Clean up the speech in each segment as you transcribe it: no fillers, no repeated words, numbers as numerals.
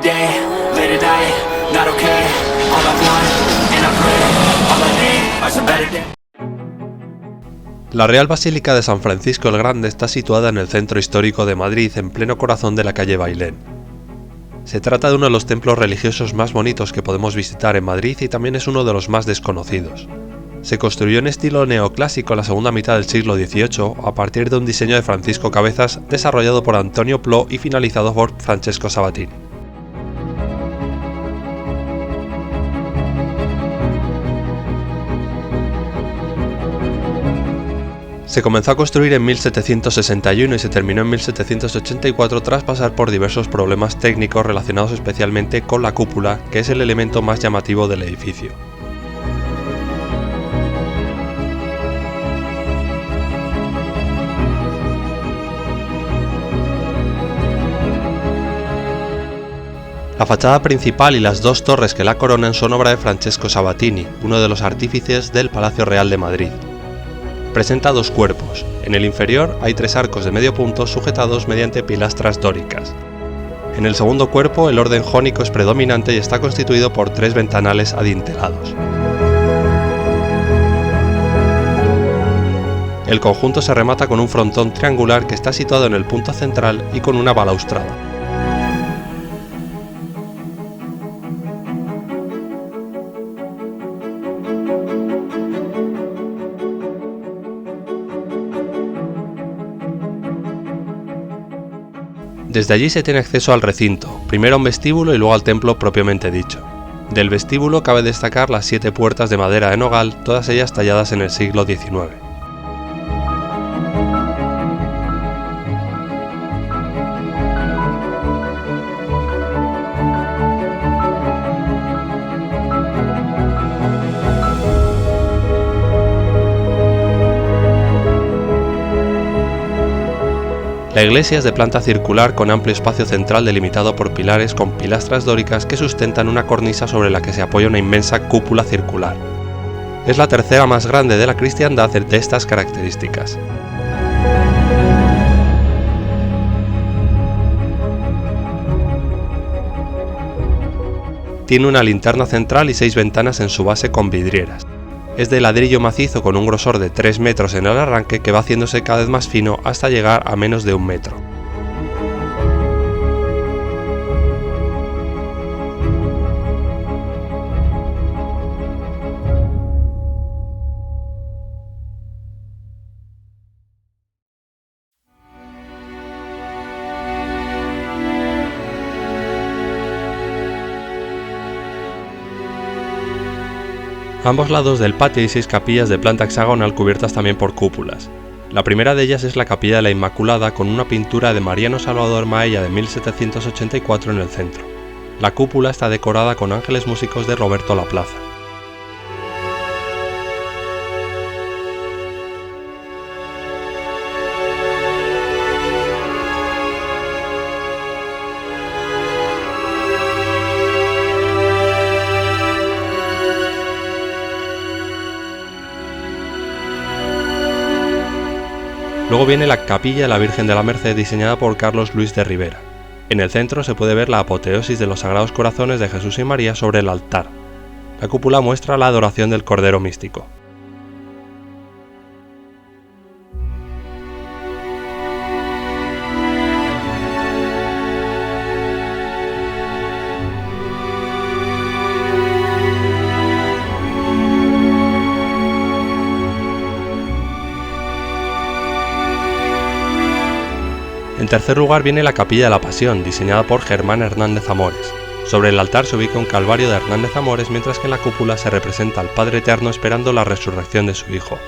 day, late at night, not okay. All I want, and I pray, all I need are some better days. La Real Basílica de San Francisco el Grande está situada en el centro histórico de Madrid, en pleno corazón de la calle Bailén. Se trata de uno de los templos religiosos más bonitos que podemos visitar en Madrid y también es uno de los más desconocidos. Se construyó en estilo neoclásico en la segunda mitad del siglo XVIII a partir de un diseño de Francisco Cabezas desarrollado por Antonio Plo y finalizado por Francesco Sabatini. Se comenzó a construir en 1761 y se terminó en 1784 tras pasar por diversos problemas técnicos relacionados especialmente con la cúpula, que es el elemento más llamativo del edificio. La fachada principal y las dos torres que la coronan son obra de Francesco Sabatini, uno de los artífices del Palacio Real de Madrid. Presenta dos cuerpos. En el inferior hay tres arcos de medio punto sujetados mediante pilastras dóricas. En el segundo cuerpo el orden jónico es predominante y está constituido por tres ventanales adintelados. El conjunto se remata con un frontón triangular que está situado en el punto central y con una balaustrada. Desde allí se tiene acceso al recinto, primero a un vestíbulo y luego al templo propiamente dicho. Del vestíbulo cabe destacar las 7 puertas de madera de nogal, todas ellas talladas en el siglo XIX. La iglesia es de planta circular con amplio espacio central delimitado por pilares con pilastras dóricas que sustentan una cornisa sobre la que se apoya una inmensa cúpula circular. Es la tercera más grande de la cristiandad de estas características. Tiene una linterna central y 6 ventanas en su base con vidrieras. Es de ladrillo macizo con un grosor de 3 metros en el arranque que va haciéndose cada vez más fino hasta llegar a menos de 1 metro. A ambos lados del patio hay 6 capillas de planta hexagonal cubiertas también por cúpulas. La primera de ellas es la Capilla de la Inmaculada con una pintura de Mariano Salvador Maella de 1784 en el centro. La cúpula está decorada con ángeles músicos de Roberto Laplaza. Luego viene la Capilla de la Virgen de la Merced diseñada por Carlos Luis de Rivera. En el centro se puede ver la apoteosis de los Sagrados Corazones de Jesús y María sobre el altar. La cúpula muestra la adoración del Cordero Místico. En tercer lugar viene la Capilla de la Pasión, diseñada por Germán Hernández Amores. Sobre el altar se ubica un calvario de Hernández Amores, mientras que en la cúpula se representa al Padre Eterno esperando la resurrección de su Hijo.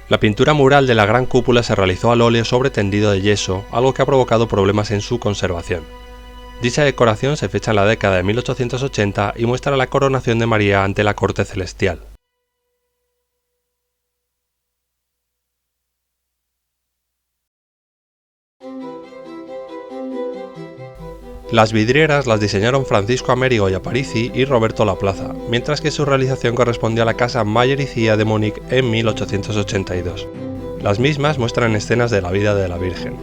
La pintura mural de la gran cúpula se realizó al óleo sobre tendido de yeso, algo que ha provocado problemas en su conservación. Dicha decoración se fecha en la década de 1880 y muestra la coronación de María ante la corte celestial. Las vidrieras las diseñaron Francisco Amérigo y Aparici y Roberto Laplaza, mientras que su realización correspondió a la casa Mayer y Cía de Múnich en 1882. Las mismas muestran escenas de la vida de la Virgen.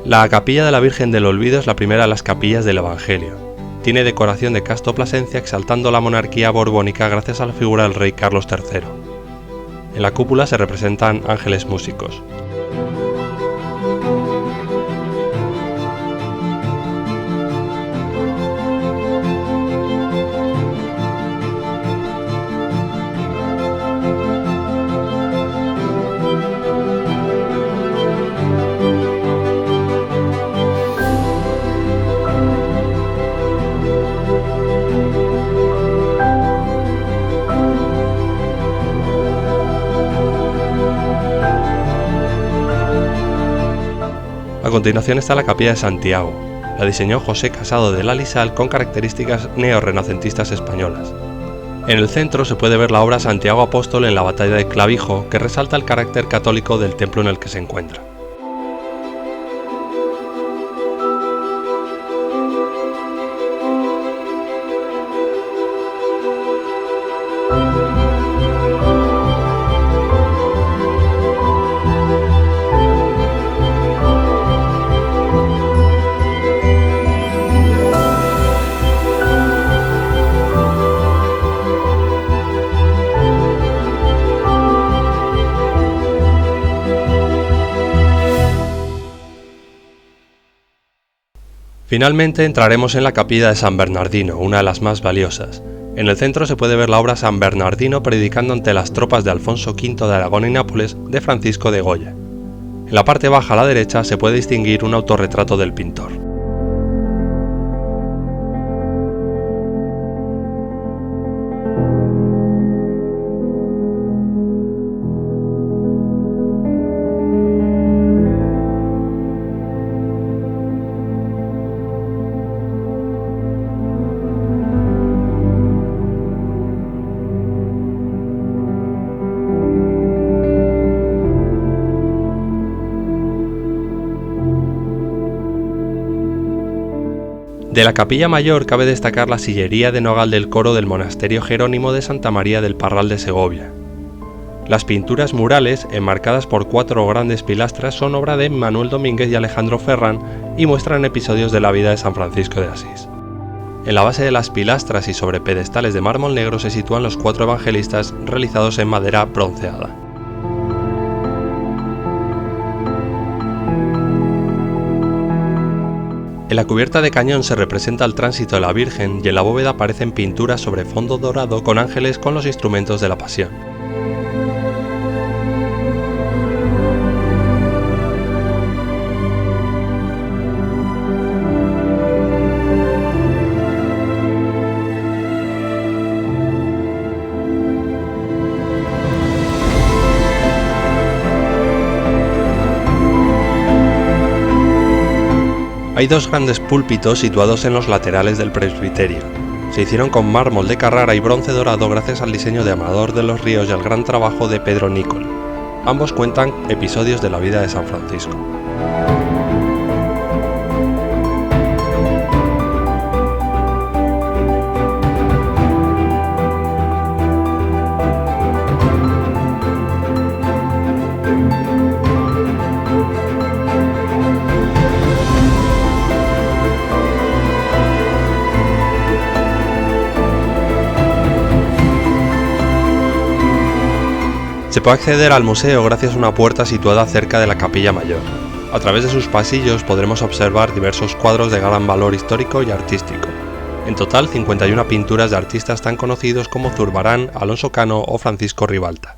La capilla de la Virgen del Olvido es la primera de las capillas del Evangelio. Tiene decoración de Casto Plasencia exaltando la monarquía borbónica gracias a la figura del rey Carlos III. En la cúpula se representan ángeles músicos. A continuación está la capilla de Santiago. La diseñó José Casado de la Lisal con características neorrenacentistas españolas. En el centro se puede ver la obra Santiago Apóstol en la batalla de Clavijo, que resalta el carácter católico del templo en el que se encuentra. Finalmente entraremos en la capilla de San Bernardino, una de las más valiosas. En el centro se puede ver la obra San Bernardino predicando ante las tropas de Alfonso V de Aragón y Nápoles de Francisco de Goya. En la parte baja a la derecha se puede distinguir un autorretrato del pintor. De la capilla mayor cabe destacar la sillería de nogal del coro del monasterio jerónimo de Santa María del Parral de Segovia. Las pinturas murales, enmarcadas por 4 grandes pilastras, son obra de Manuel Domínguez y Alejandro Ferrán y muestran episodios de la vida de San Francisco de Asís. En la base de las pilastras y sobre pedestales de mármol negro se sitúan los 4 evangelistas realizados en madera bronceada. En la cubierta de cañón se representa el tránsito de la Virgen y en la bóveda aparecen pinturas sobre fondo dorado con ángeles con los instrumentos de la Pasión. Hay 2 grandes púlpitos situados en los laterales del presbiterio. Se hicieron con mármol de Carrara y bronce dorado gracias al diseño de Amador de los Ríos y al gran trabajo de Pedro Nicol. Ambos cuentan episodios de la vida de San Francisco. Se puede acceder al museo gracias a una puerta situada cerca de la capilla mayor. A través de sus pasillos podremos observar diversos cuadros de gran valor histórico y artístico. En total, 51 pinturas de artistas tan conocidos como Zurbarán, Alonso Cano o Francisco Ribalta.